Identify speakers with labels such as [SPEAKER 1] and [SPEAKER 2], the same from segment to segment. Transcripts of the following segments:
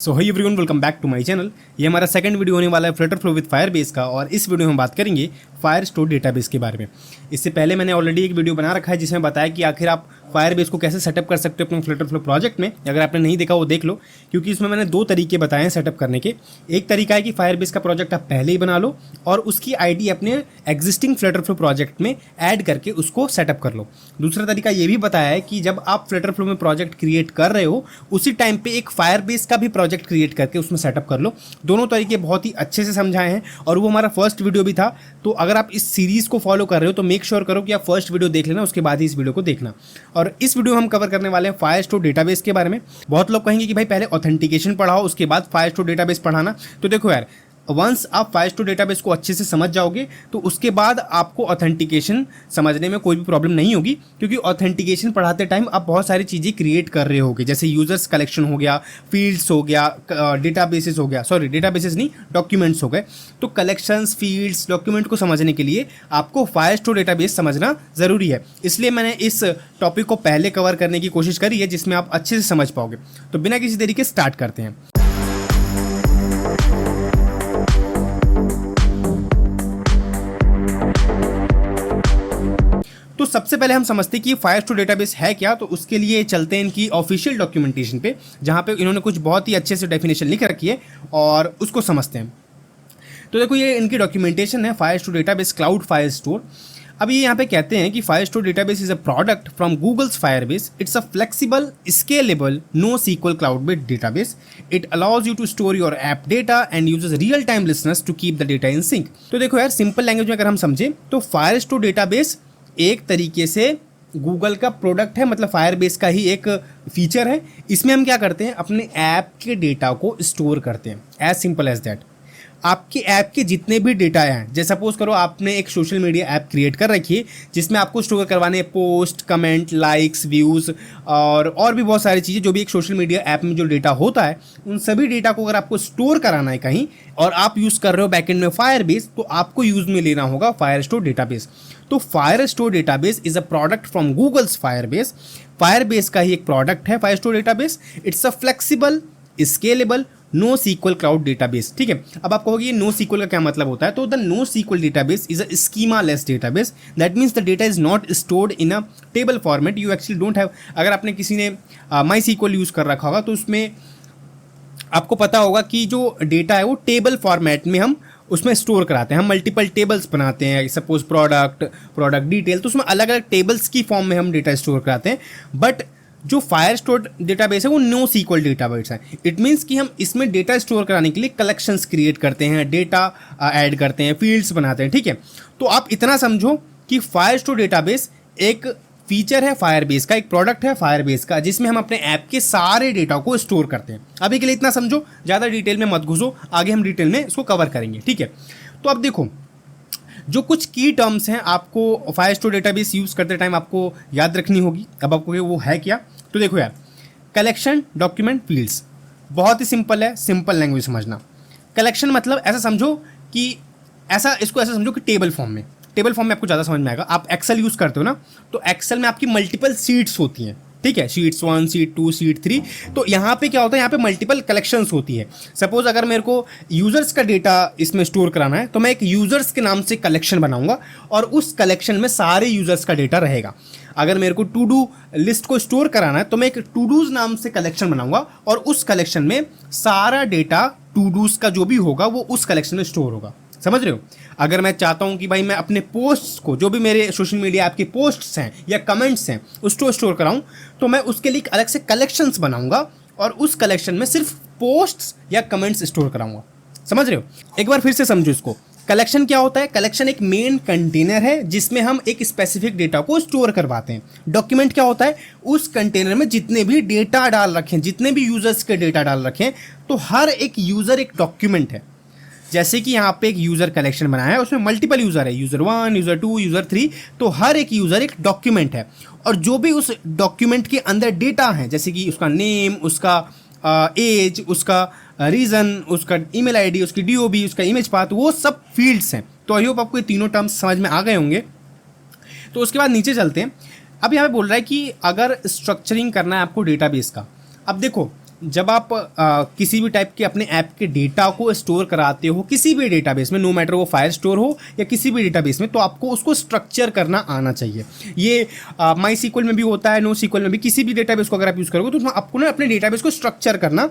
[SPEAKER 1] So hi everyone, welcome back to my channel. ये हमारा second video होने वाला है फ्लटर फ्लो विद फायरबेस का, और इस वीडियो में हम बात करेंगे फायरस्टोर डेटाबेस के बारे में। इससे पहले मैंने ऑलरेडी एक वीडियो बना रखा है जिसमें बताया कि आखिर आप फायरबेस को कैसे सेटअप कर सकते हो अपने फ्लटर फ्लो प्रोजेक्ट में। अगर आपने नहीं देखा वो देख लो, क्योंकि इसमें मैंने दो तरीके बताए हैं सेटअप करने के। एक तरीका है कि फायरबेस का प्रोजेक्ट आप पहले ही बना लो और उसकी आईडी अपने एग्जिस्टिंग फ्लटर फ्लो प्रोजेक्ट में ऐड करके उसको सेटअप कर लो। दूसरा तरीका ये भी बताया है कि जब आप फ्लटर फ्लो में प्रोजेक्ट क्रिएट कर रहे हो उसी टाइम पे एक फायरबेस का भी प्रोजेक्ट क्रिएट करके उसमें सेटअप कर लो। दोनों तरीके बहुत ही अच्छे से समझाए हैं और वो हमारा फर्स्ट वीडियो भी था। तो अगर आप इस सीरीज को फॉलो कर रहे हो तो मेक श्योर करो कि आप फर्स्ट वीडियो देख लेना, उसके बाद ही इस वीडियो को देखना। और इस वीडियो में हम कवर करने वाले हैं फायरस्टोर डेटाबेस के बारे में। बहुत लोग कहेंगे कि भाई पहले ऑथेंटिकेशन पढ़ाओ उसके बाद फायरस्टोर डेटाबेस पढ़ाना। तो देखो यार, वंस आप फायरस्टोर डेटाबेस को अच्छे से समझ जाओगे तो उसके बाद आपको ऑथेंटिकेशन समझने में कोई भी प्रॉब्लम नहीं होगी, क्योंकि ऑथेंटिकेशन पढ़ाते टाइम आप बहुत सारी चीज़ें क्रिएट कर रहे होगे, जैसे यूजर्स कलेक्शन हो गया, फील्ड्स हो गया, डेटाबेसेस हो गया, सॉरी डेटाबेसेस नहीं, डॉक्यूमेंट्स हो गए। तो कलेक्शंस, फील्ड्स, डॉक्यूमेंट को समझने के लिए आपको फायरस्टोर डेटाबेस समझना ज़रूरी है। इसलिए मैंने इस टॉपिक को पहले कवर करने की कोशिश करी है जिसमें आप अच्छे से समझ पाओगे। तो बिना किसी देरी के स्टार्ट करते हैं। तो सबसे पहले हम समझते हैं कि फायरस्टोर डेटाबेस है क्या। तो उसके लिए चलते हैं इनकी ऑफिशियल डॉक्यूमेंटेशन पे, जहां पे इन्होंने कुछ बहुत ही अच्छे से डेफिनेशन लिख रखी है और उसको समझते हैं। तो देखो, ये इनकी डॉक्यूमेंटेशन है फायरस्टोर डेटाबेस क्लाउड फायरस्टोर। अब ये यहाँ पे कहते हैं कि Firestore database is a product from Google's Firebase. It's a flexible, scalable, no SQL cloud based database. It allows you to store your app data and uses real time listeners to keep the data in sync. तो देखो यार, simple language में अगर हम समझें तो Firestore database एक तरीके से गूगल का प्रोडक्ट है, मतलब फायरबेस का ही एक फीचर है। इसमें हम क्या करते हैं, अपने ऐप के डेटा को स्टोर करते हैं। As simple as that. आपके ऐप के जितने भी डेटा हैं, जैसे सपोज करो आपने एक सोशल मीडिया ऐप क्रिएट कर रखी है जिसमें आपको स्टोर करवाने पोस्ट, कमेंट, लाइक्स, व्यूज़ और भी बहुत सारी चीज़ें, जो भी एक सोशल मीडिया ऐप में जो डेटा होता है, उन सभी डेटा को अगर आपको स्टोर कराना है कहीं और आप यूज़ कर रहे हो बैकएंड में फायरबेस, तो आपको यूज़ में लेना होगा फायरस्टोर डेटाबेस। तो Firestore database is a product from Google's Firebase. Firebase का ही एक प्रोडक्ट है Firestore database. It's a flexible, scalable, no SQL cloud database. ठीक है, अब आप कहोगे नो सीक्वल का क्या मतलब होता है। तो the no SQL database is a schemaless database. That means the data is not stored in a table format. You actually don't have, अगर आपने किसी ने माई सीक्वल यूज़ कर रखा होगा तो उसमें आपको पता होगा कि जो डेटा है वो टेबल फॉर्मेट में हम उसमें स्टोर कराते हैं। हम मल्टीपल टेबल्स बनाते हैं, सपोज प्रोडक्ट डिटेल, तो उसमें अलग अलग टेबल्स की फॉर्म में हम डेटा स्टोर कराते हैं। बट जो फायरस्टोर डेटाबेस है वो नो सीक्वल डेटाबेस है। इट मीन्स कि हम इसमें डेटा स्टोर कराने के लिए कलेक्शंस क्रिएट करते हैं, डेटा ऐड करते हैं, फील्ड्स बनाते हैं। ठीक है, तो आप इतना समझो कि फायरस्टोर डेटाबेस एक फीचर है फायरबेस का, एक प्रोडक्ट है फायरबेस का, जिसमें हम अपने ऐप के सारे डेटा को स्टोर करते हैं। अभी के लिए इतना समझो, ज़्यादा डिटेल में मत घुसो, आगे हम डिटेल में इसको कवर करेंगे। ठीक है, तो अब देखो, जो कुछ की टर्म्स हैं आपको फायरस्टोर डेटाबेस यूज़ करते टाइम आपको याद रखनी होगी। अब आपको वो है क्या, तो देखो यार, कलेक्शन, डॉक्यूमेंट, फील्ड्स, बहुत ही सिंपल है, सिंपल लैंग्वेज समझना। कलेक्शन मतलब ऐसा समझो कि इसको ऐसा समझो कि टेबल फॉर्म में आपको ज़्यादा समझ में आएगा। आप एक्सेल यूज़ करते हो ना, तो एक्सेल में आपकी मल्टीपल शीट्स होती हैं। ठीक है, शीट्स 1, शीट 2, शीट 3। तो यहाँ पे क्या होता है, यहाँ पे मल्टीपल कलेक्शंस होती है। सपोज अगर मेरे को यूज़र्स का डेटा इसमें स्टोर कराना है तो मैं एक यूज़र्स के नाम से कलेक्शन बनाऊंगा और उस कलेक्शन में सारे यूज़र्स का डेटा रहेगा। अगर मेरे को टू डू लिस्ट को स्टोर कराना है तो मैं एक टू डूज नाम से कलेक्शन बनाऊंगा और उस कलेक्शन में सारा डेटा टू डूज का जो भी होगा वो उस कलेक्शन में स्टोर होगा। समझ रहे हो। अगर मैं चाहता हूं कि भाई मैं अपने पोस्ट्स को, जो भी मेरे सोशल मीडिया ऐप के पोस्ट्स हैं या कमेंट्स हैं, उसको स्टोर कराऊं, तो मैं उसके लिए अलग से कलेक्शंस बनाऊंगा और उस कलेक्शन में सिर्फ पोस्ट्स या कमेंट्स स्टोर कराऊंगा। समझ रहे हो। एक बार फिर से समझो इसको। कलेक्शन क्या होता है, कलेक्शन एक मेन कंटेनर है जिसमें हम एक स्पेसिफिक डेटा को स्टोर करवाते हैं। डॉक्यूमेंट क्या होता है, उस कंटेनर में जितने भी डेटा डाल रखें, जितने भी यूजर्स के डेटा डाल रखें, तो हर एक यूजर एक डॉक्यूमेंट है। जैसे कि यहाँ पे एक यूज़र कलेक्शन बनाया है, उसमें मल्टीपल यूज़र है, यूज़र 1, यूज़र 2, यूज़र 3, तो हर एक यूज़र एक डॉक्यूमेंट है। और जो भी उस डॉक्यूमेंट के अंदर डेटा है, जैसे कि उसका नेम, उसका एज, उसका रीज़न, उसका ईमेल आईडी, उसकी डीओबी, उसका इमेज पाथ, वो सब फील्ड्स हैं। तो आई होप आपको ये तीनों टर्म्स समझ में आ गए होंगे। तो उसके बाद नीचे चलते हैं। अब यहाँ पे बोल रहा है कि अगर स्ट्रक्चरिंग करना है आपको डेटाबेस का, अब देखो जब आप किसी भी टाइप के अपने ऐप के डेटा को स्टोर कराते हो किसी भी डेटाबेस में, नो मैटर वो फायर स्टोर हो या किसी भी डेटाबेस में, तो आपको उसको स्ट्रक्चर करना आना चाहिए। ये माई सीक्वल में भी होता है, नो सीक्वल में भी, किसी भी डेटाबेस को अगर आप यूज़ करोगे तो उसमें आपको ना अपने डेटाबेस को स्ट्रक्चर करना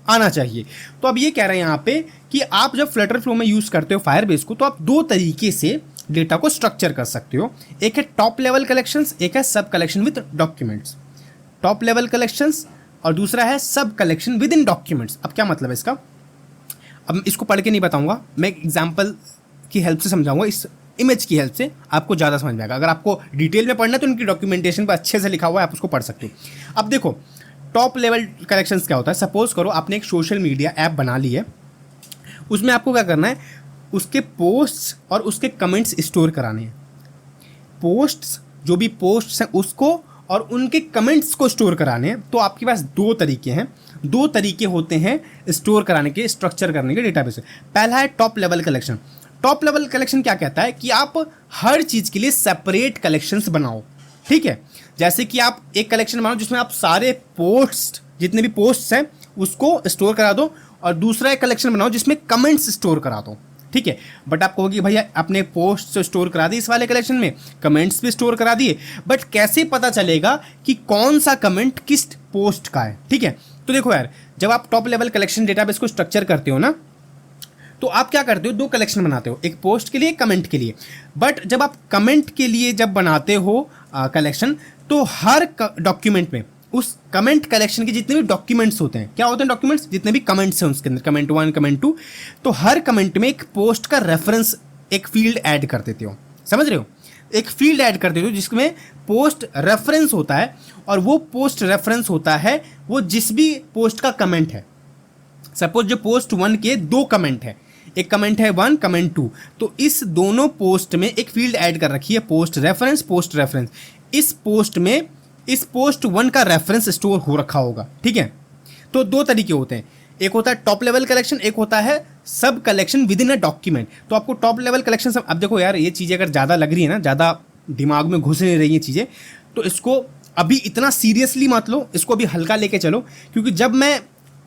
[SPEAKER 1] आना चाहिए। तो अब ये कह रहे हैं यहाँ पे कि आप जब फ्लटर फ्लो में यूज़ करते हो फायरबेस को, तो आप दो तरीके से डेटा को स्ट्रक्चर कर सकते हो। एक है टॉप लेवल कलेक्शंस, एक है सब collection with documents. Top level collections और दूसरा है सब कलेक्शन विद इन डॉक्यूमेंट्स। अब क्या मतलब है इसका, अब इसको पढ़ के नहीं बताऊंगा, मैं एग्जांपल की हेल्प से समझाऊंगा, इस इमेज की हेल्प से आपको ज़्यादा समझ में आएगा। अगर आपको डिटेल में पढ़ना है तो उनकी डॉक्यूमेंटेशन पर अच्छे से लिखा हुआ है, आप उसको पढ़ सकते हो। अब देखो टॉप लेवल कलेक्शंस क्या होता है। सपोज करो आपने एक सोशल मीडिया ऐप बना ली है, उसमें आपको क्या करना है, उसके पोस्ट्स और उसके कमेंट्स स्टोर कराने हैं। पोस्ट्स, जो भी पोस्ट्स हैं उसको और उनके कमेंट्स को स्टोर कराने हैं। तो आपके पास दो तरीके हैं, दो तरीके होते हैं स्टोर कराने के, स्ट्रक्चर करने के डेटाबेस से। पहला है top level collection. Top level collection क्या कहता है कि आप हर चीज़ के लिए सेपरेट कलेक्शंस बनाओ, ठीक है। जैसे कि आप एक कलेक्शन बनाओ जिसमें आप सारे पोस्ट, जितने भी पोस्ट्स हैं उसको स्टोर करा दो, और दूसरा एक कलेक्शन बनाओ जिसमें कमेंट्स स्टोर करा दो, ठीक है। बट आप कहोगे भैया अपने पोस्ट स्टोर करा दिए इस वाले कलेक्शन में, कमेंट्स भी स्टोर करा दिए, बट कैसे पता चलेगा कि कौन सा कमेंट किस पोस्ट का है, ठीक है। तो देखो यार, जब आप टॉप लेवल कलेक्शन डेटाबेस को स्ट्रक्चर करते हो ना, तो आप क्या करते हो, दो कलेक्शन बनाते हो, एक पोस्ट के लिए, एक कमेंट के लिए। बट जब आप कमेंट के लिए जब बनाते हो कलेक्शन, तो हर डॉक्यूमेंट में उस कमेंट कलेक्शन के जितने भी डॉक्यूमेंट्स होते हैं, क्या होते हैं डॉक्यूमेंट्स, जितने भी कमेंट्स हैं उसके अंदर, कमेंट 1 कमेंट 2, तो हर कमेंट में एक पोस्ट का रेफरेंस, एक फील्ड ऐड कर देते हो, समझ रहे हो, एक फील्ड ऐड कर देते हो जिसमें पोस्ट रेफरेंस होता है, और वो पोस्ट रेफरेंस होता है वो जिस भी पोस्ट का कमेंट है। सपोज जो पोस्ट 1 के दो कमेंट है, एक कमेंट है 1 कमेंट 2, तो इस दोनों पोस्ट में एक फील्ड ऐड कर रखी है पोस्ट रेफरेंस, पोस्ट रेफरेंस। इस पोस्ट में इस पोस्ट 1 का रेफरेंस स्टोर हो रखा होगा, ठीक है। तो दो तरीके होते हैं, एक होता है टॉप लेवल कलेक्शन, एक होता है सब collection with in a document. तो आपको टॉप लेवल कलेक्शन सब, अब देखो यार ये चीज़ें अगर ज़्यादा लग रही है ना, ज़्यादा दिमाग में घुस नहीं रही है चीज़ें, तो इसको अभी इतना सीरियसली मत लो, इसको अभी हल्का लेके चलो, क्योंकि जब मैं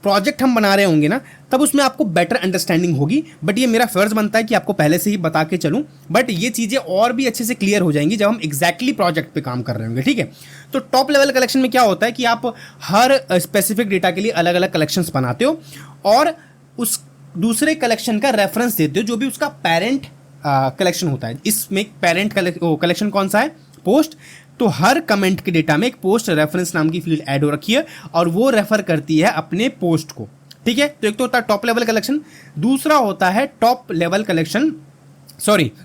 [SPEAKER 1] प्रोजेक्ट हम बना रहे होंगे ना, तब उसमें आपको बेटर अंडरस्टैंडिंग होगी। बट ये मेरा फर्ज बनता है कि आपको पहले से ही बता के चलूं, बट ये चीज़ें और भी अच्छे से क्लियर हो जाएंगी जब हम एग्जैक्टली प्रोजेक्ट पे काम कर रहे होंगे, ठीक है। तो टॉप लेवल कलेक्शन में क्या होता है कि आप हर स्पेसिफिक डेटा के लिए अलग अलग कलेक्शंस बनाते हो, और उस दूसरे कलेक्शन का रेफरेंस देते हो जो भी उसका पेरेंट कलेक्शन होता है। इसमें पेरेंट कलेक्शन कौन सा है, पोस्ट। तो हर कमेंट के डेटा में एक पोस्ट रेफरेंस नाम की फील्ड ऐड हो रखी है, और वो रेफर करती है अपने पोस्ट को, ठीक है। तो एक तो होता है टॉप लेवल कलेक्शन, दूसरा होता है टॉप लेवल कलेक्शन,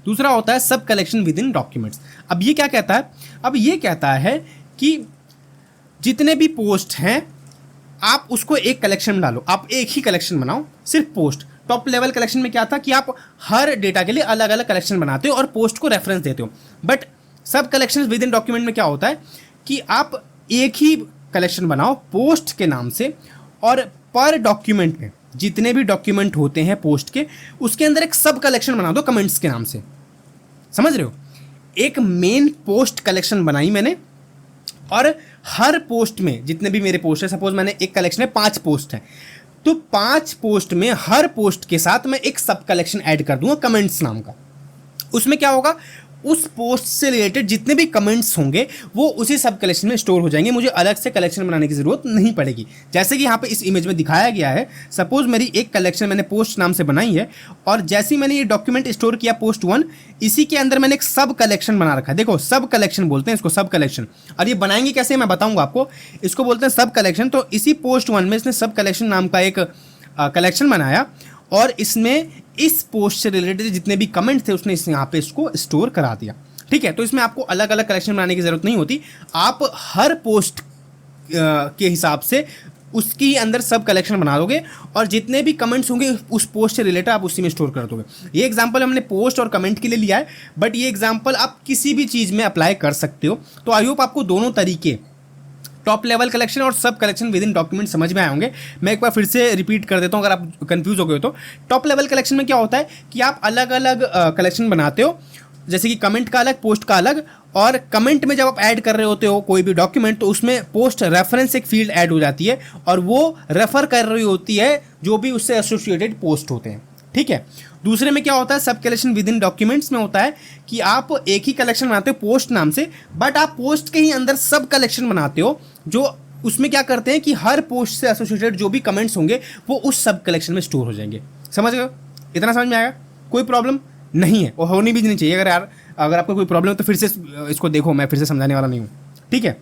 [SPEAKER 1] दूसरा होता है सब कलेक्शन विद इन डॉक्यूमेंट्स। अब ये क्या कहता है, अब ये कहता है कि जितने भी पोस्ट हैं आप उसको एक कलेक्शन में डालो, आप एक ही कलेक्शन बनाओ, सिर्फ पोस्ट। टॉप लेवल कलेक्शन में क्या था कि आप हर डेटा के लिए अलग अलग कलेक्शन बनाते हो और पोस्ट को रेफरेंस देते हो। बट सब कलेक्शन विद इन डॉक्यूमेंट में क्या होता है कि आप एक ही कलेक्शन बनाओ पोस्ट के नाम से, और पर डॉक्यूमेंट में जितने भी डॉक्यूमेंट होते हैं पोस्ट के, उसके अंदर एक सब कलेक्शन बना दो कमेंट्स के नाम से, समझ रहे हो। एक मेन पोस्ट कलेक्शन बनाई मैंने, और हर पोस्ट में जितने भी मेरे पोस्ट है, सपोज मैंने एक कलेक्शन में 5 पोस्ट हैं, तो 5 पोस्ट में हर पोस्ट के साथ मैं एक सब कलेक्शन ऐड कर दूंगा कमेंट्स नाम का। उसमें क्या होगा, उस पोस्ट से रिलेटेड जितने भी कमेंट्स होंगे वो उसी सब कलेक्शन में स्टोर हो जाएंगे, मुझे अलग से कलेक्शन बनाने की ज़रूरत नहीं पड़ेगी। जैसे कि यहाँ पे इस इमेज में दिखाया गया है, सपोज मेरी एक कलेक्शन मैंने पोस्ट नाम से बनाई है, और जैसे ही मैंने ये डॉक्यूमेंट स्टोर किया पोस्ट 1, इसी के अंदर मैंने एक सब कलेक्शन बना रखा है। देखो सब कलेक्शन बोलते हैं इसको, सब कलेक्शन। और ये बनाएंगे कैसे मैं बताऊँगा आपको, इसको बोलते हैं सब कलेक्शन। तो इसी पोस्ट 1 में इसने सब कलेक्शन नाम का एक कलेक्शन बनाया, और इसमें इस पोस्ट से रिलेटेड जितने भी कमेंट थे उसने इस यहाँ पे इसको स्टोर करा दिया, ठीक है। तो इसमें आपको अलग अलग कलेक्शन बनाने की ज़रूरत नहीं होती, आप हर पोस्ट के हिसाब से उसकी अंदर सब कलेक्शन बना दोगे, और जितने भी कमेंट्स होंगे उस पोस्ट से रिलेटेड आप उसी में स्टोर कर दोगे। ये एग्जांपल हमने पोस्ट और कमेंट के लिए लिया है, बट ये एग्जांपल आप किसी भी चीज़ में अप्लाई कर सकते हो। तो आई होप आपको दोनों तरीके, टॉप लेवल कलेक्शन और सब कलेक्शन विद इन डॉक्यूमेंट, समझ में आए होंगे। मैं एक बार फिर से रिपीट कर देता हूँ अगर आप कंफ्यूज हो गए हो तो। टॉप लेवल कलेक्शन में क्या होता है कि आप अलग अलग कलेक्शन बनाते हो, जैसे कि कमेंट का अलग, पोस्ट का अलग, और कमेंट में जब आप ऐड कर रहे होते हो कोई भी डॉक्यूमेंट तो उसमें पोस्ट रेफरेंस एक फील्ड ऐड हो जाती है और वो रेफर कर रही होती है जो भी उससे एसोसिएटेड पोस्ट होते हैं, ठीक है। दूसरे में क्या होता है, सब कलेक्शन विद इन डॉक्यूमेंट्स में होता है कि आप एक ही कलेक्शन बनाते हो पोस्ट नाम से, बट आप पोस्ट के ही अंदर सब कलेक्शन बनाते हो जो उसमें क्या करते हैं कि हर पोस्ट से एसोसिएटेड जो भी कमेंट्स होंगे वो उस सब कलेक्शन में स्टोर हो जाएंगे। समझ गए? इतना समझ में आएगा? कोई प्रॉब्लम नहीं है और होनी भी नहीं चाहिए। अगर आपको कोई प्रॉब्लम है तो फिर से इसको देखो, मैं फिर से समझाने वाला नहीं हूँ, ठीक है।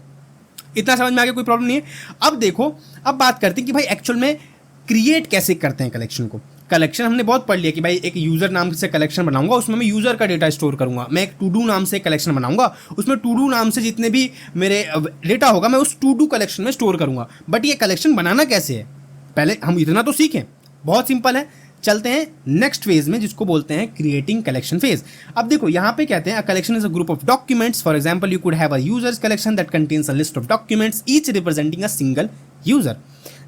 [SPEAKER 1] इतना समझ में आ गया, कोई प्रॉब्लम नहीं है। अब देखो, अब बात करते हैं कि भाई एक्चुअल में क्रिएट कैसे करते हैं कलेक्शन को। कलेक्शन हमने बहुत पढ़ लिया कि भाई एक यूज़र नाम से कलेक्शन बनाऊंगा, उसमें मैं यूज़र का डेटा स्टोर करूंगा। मैं एक टू डू नाम से कलेक्शन बनाऊंगा, उसमें टू डू नाम से जितने भी मेरे डेटा होगा मैं उस टू डू कलेक्शन में स्टोर करूंगा। बट ये कलेक्शन बनाना कैसे है, पहले हम इतना तो सीखें। बहुत सिंपल है, चलते हैं नेक्स्ट फेज में जिसको बोलते हैं क्रिएटिंग कलेक्शन फेज। अब देखो यहाँ पे कहते हैं a collection is a group of documents. For example you could have a users collection that contains a list of documents each representing a single user.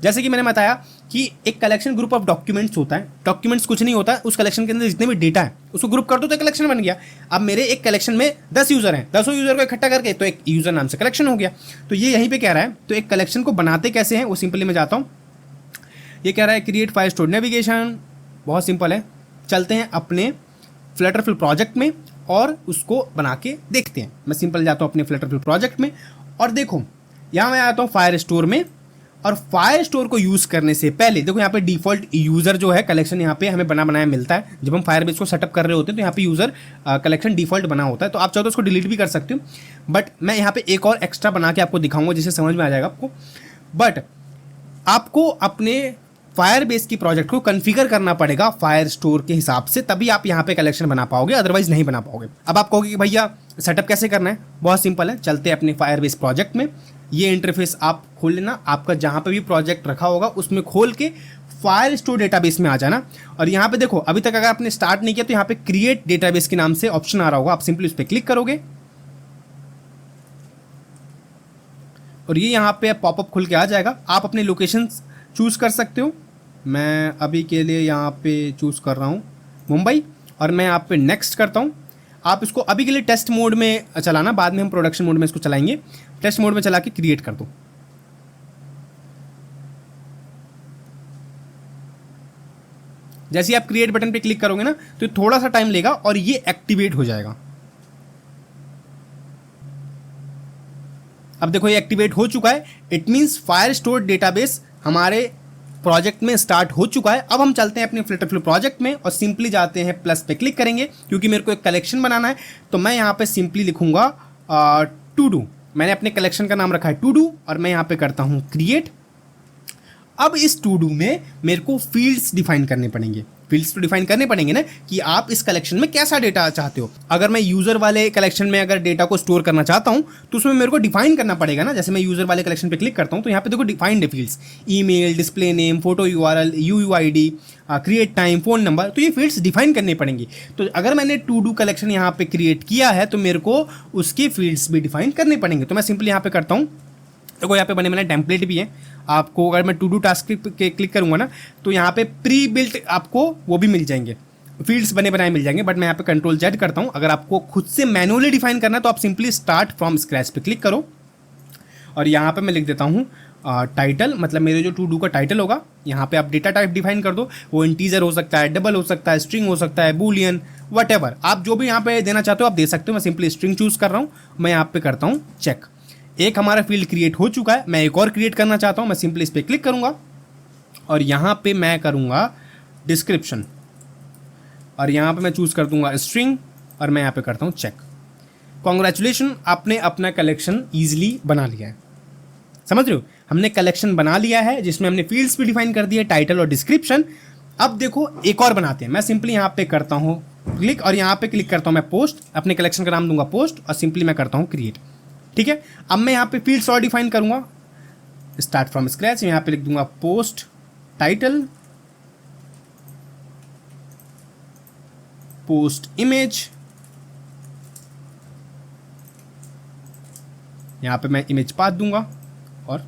[SPEAKER 1] जैसे कि मैंने बताया कि एक कलेक्शन ग्रुप ऑफ डॉक्यूमेंट्स होता है। डॉक्यूमेंट्स कुछ नहीं होता, उस कलेक्शन के अंदर जितने भी डेटा है उसको ग्रुप कर दो तो कलेक्शन बन गया। अब मेरे एक कलेक्शन में 10 यूजर हैं, 10 यूजर को इकट्ठा करके तो एक यूजर नाम से कलेक्शन हो गया। तो ये यहीं पे कह रहा है, तो एक कलेक्शन को बनाते कैसे हैं वो सिंपली मैं जाता हूँ। ये कह रहा है क्रिएट फाइल स्टोर नेविगेशन, बहुत सिंपल है। चलते हैं अपने फ्लटरफिल प्रोजेक्ट में और उसको बना के देखते हैं। मैं सिंपल जाता हूँ अपने फ्लटरफिल प्रोजेक्ट में और देखो यहाँ मैं आता हूँ फायर स्टोर में। और फायर स्टोर को यूज़ करने से पहले देखो यहाँ पे डिफ़ॉल्ट यूज़र जो है कलेक्शन यहाँ पे हमें बना बनाया मिलता है। जब हम फायरबेस को सेटअप कर रहे होते हैं तो यहाँ पे यूज़र कलेक्शन डिफ़ॉल्ट बना होता है। तो आप चाहो तो उसको डिलीट भी कर सकते हो, बट मैं यहाँ पे एक और एक्स्ट्रा बना के आपको दिखाऊंगा जिससे समझ में आ जाएगा आपको। बट आपको अपने फायरबेस की प्रोजेक्ट को कॉन्फ़िगर करना पड़ेगा फायर स्टोर के हिसाब से, तभी आप यहाँ पे कलेक्शन बना पाओगे, अदरवाइज नहीं बना पाओगे। अब आप कहोगे कि भैया सेटअप कैसे करना है, बहुत सिंपल है। चलते हैं अपने फायरबेस प्रोजेक्ट में। ये इंटरफेस आप खोल लेना, आपका जहाँ पे भी प्रोजेक्ट रखा होगा उसमें खोल के फायर स्टोर डेटाबेस में आ जाना। और यहाँ पे देखो अभी तक अगर आपने स्टार्ट नहीं किया तो यहाँ पे क्रिएट डेटाबेस के नाम से ऑप्शन आ रहा होगा, आप सिंपली उस पर क्लिक करोगे और ये यहाँ पे पॉपअप खुल के आ जाएगा। आप अपने लोकेशन चूज़ कर सकते हो। मैं अभी के लिए यहाँ पे चूज़ कर रहा हूँ मुंबई और मैं यहाँ पे नेक्स्ट करता हूँ। आप इसको अभी के लिए टेस्ट मोड में चलाना, बाद में हम प्रोडक्शन मोड में इसको चलाएंगे। टेस्ट मोड में चला के क्रिएट कर दो। जैसे ही आप क्रिएट बटन पे क्लिक करोगे ना तो थोड़ा सा टाइम लेगा और ये एक्टिवेट हो जाएगा। अब देखो ये एक्टिवेट हो चुका है, it means fire store database हमारे प्रोजेक्ट में स्टार्ट हो चुका है। अब हम चलते हैं अपने फ्लटरफ्लो प्रोजेक्ट में और सिंपली जाते हैं प्लस पे क्लिक करेंगे क्योंकि मेरे को एक कलेक्शन बनाना है। तो मैं यहाँ पे सिंपली लिखूंगा टू डू। मैंने अपने कलेक्शन का नाम रखा है टू डू और मैं यहाँ पे करता हूँ क्रिएट। अब इस टू डू में मेरे को फील्ड्स डिफाइन करने पड़ेंगे। फील्ड्स तो डिफाइन करने पड़ेंगे ना कि आप इस कलेक्शन में कैसा डेटा चाहते हो। अगर मैं यूज़र वाले कलेक्शन में अगर डेटा को स्टोर करना चाहता हूँ तो उसमें मेरे को डिफाइन करना पड़ेगा ना। जैसे मैं यूज़र वाले कलेक्शन पे क्लिक करता हूँ तो यहाँ पे देखो डिफाइंड है fields, email, display name, photo URL, UUID, create time, phone number. तो ये फील्ड्स डिफाइन करने पड़ेंगी। तो अगर मैंने टू डू कलेक्शन यहाँ पे क्रिएट किया है तो मेरे को उसके फील्ड्स भी डिफाइन करने पड़ेंगे। तो मैं सिंपली यहाँ पे करता हूँ। देखो यहाँ पे बने बने टेम्पलेट भी हैं। आपको अगर मैं टू डू टास्क के क्लिक करूँगा ना तो यहाँ पे प्री बिल्ट आपको वो भी मिल जाएंगे, फील्ड्स बने बनाए मिल जाएंगे। बट मैं यहाँ पे कंट्रोल जेड करता हूँ। अगर आपको खुद से मैनुअली डिफाइन करना है तो आप सिंपली स्टार्ट फ्रॉम स्क्रैच पे क्लिक करो और यहाँ पे मैं लिख देता हूँ टाइटल, मतलब मेरे जो टू डू का टाइटल होगा। यहाँ पे आप डेटा टाइप डिफाइन कर दो, वो इंटीजर हो सकता है, डबल हो सकता है, स्ट्रिंग हो सकता है, बूलियन, वट आप जो भी यहाँ पे देना चाहते हो आप दे सकते हो। मैं सिंपली स्ट्रिंग चूज़ कर रहा हूँ। मैं यहाँ पे करता हूँ चेक। एक हमारा फील्ड क्रिएट हो चुका है। मैं एक और क्रिएट करना चाहता हूँ। मैं सिंपली इस पर क्लिक करूँगा और यहाँ पे मैं करूँगा डिस्क्रिप्शन और यहाँ पे मैं चूज़ कर दूँगा स्ट्रिंग और मैं यहाँ पे करता हूँ चेक। कॉन्ग्रेचुलेशन, आपने अपना कलेक्शन ईजिली बना लिया है। समझ रहे हो, हमने कलेक्शन बना लिया है जिसमें हमने फील्ड्स भी डिफाइन कर दिए, टाइटल और डिस्क्रिप्शन। अब देखो एक और बनाते हैं। मैं सिंपली यहाँ पे करता हूँ क्लिक और यहाँ पे क्लिक करता हूँ मैं पोस्ट। अपने कलेक्शन का नाम दूंगा पोस्ट और सिंपली मैं करता हूँ क्रिएट। ठीक है, अब मैं यहाँ पे फील्ड्स और डिफाइन करूँगा। स्टार्ट फ्रॉम स्क्रैच, यहाँ पे लिख दूंगा पोस्ट टाइटल, पोस्ट इमेज, यहाँ पे मैं इमेज पाथ दूंगा और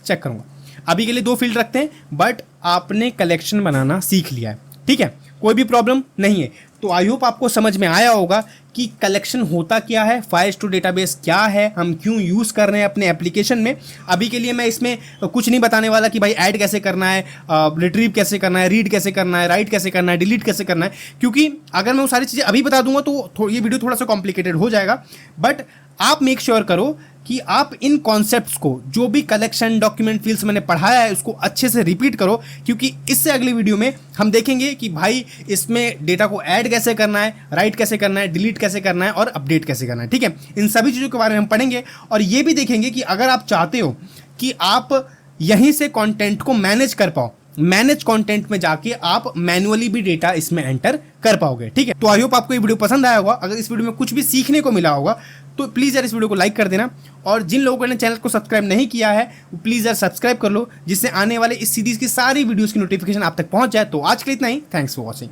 [SPEAKER 1] चेक करूँगा। अभी के लिए 2 फील्ड रखते हैं, बट आपने कलेक्शन बनाना सीख लिया है। ठीक है, कोई भी प्रॉब्लम नहीं है। तो आई होप आपको समझ में आया होगा कि कलेक्शन होता क्या है, फायरस्टो डेटाबेस क्या है, हम क्यों यूज़ कर रहे हैं अपने एप्लीकेशन में। अभी के लिए मैं इसमें कुछ नहीं बताने वाला कि भाई ऐड कैसे करना है, रिट्रीव कैसे करना है, रीड कैसे करना है, राइट कैसे करना है, डिलीट कैसे करना है, क्योंकि अगर मैं वो सारी चीज़ें अभी बता दूंगा तो ये वीडियो थोड़ा सा कॉम्प्लिकेटेड हो जाएगा। बट आप मेक श्योर करो कि आप इन कॉन्सेप्ट्स को, जो भी कलेक्शन डॉक्यूमेंट फील्ड्स मैंने पढ़ाया है, उसको अच्छे से रिपीट करो, क्योंकि इससे अगली वीडियो में हम देखेंगे कि भाई इसमें डेटा को ऐड कैसे करना है, राइट कैसे करना है, डिलीट कैसे करना है और अपडेट कैसे करना है। ठीक है, इन सभी चीज़ों के बारे में हम पढ़ेंगे और ये भी देखेंगे कि अगर आप चाहते हो कि आप यहीं से कंटेंट को मैनेज कर पाओ, मैनेज कंटेंट में जाके आप मैनुअली भी डेटा इसमें एंटर कर पाओगे। ठीक है, तो आई होप आपको ये वीडियो पसंद आया होगा। अगर इस वीडियो में कुछ भी सीखने को मिला होगा तो प्लीज़ यार इस वीडियो को लाइक कर देना, और जिन लोगों ने चैनल को सब्सक्राइब नहीं किया है वो प्लीज़ यार सब्सक्राइब कर लो, जिससे आने वाले इस सीरीज़ की सारी वीडियोज़ की नोटिफिकेशन आप तक पहुंच जाए। तो आज के लिए इतना ही, थैंक्स फॉर वॉचिंग।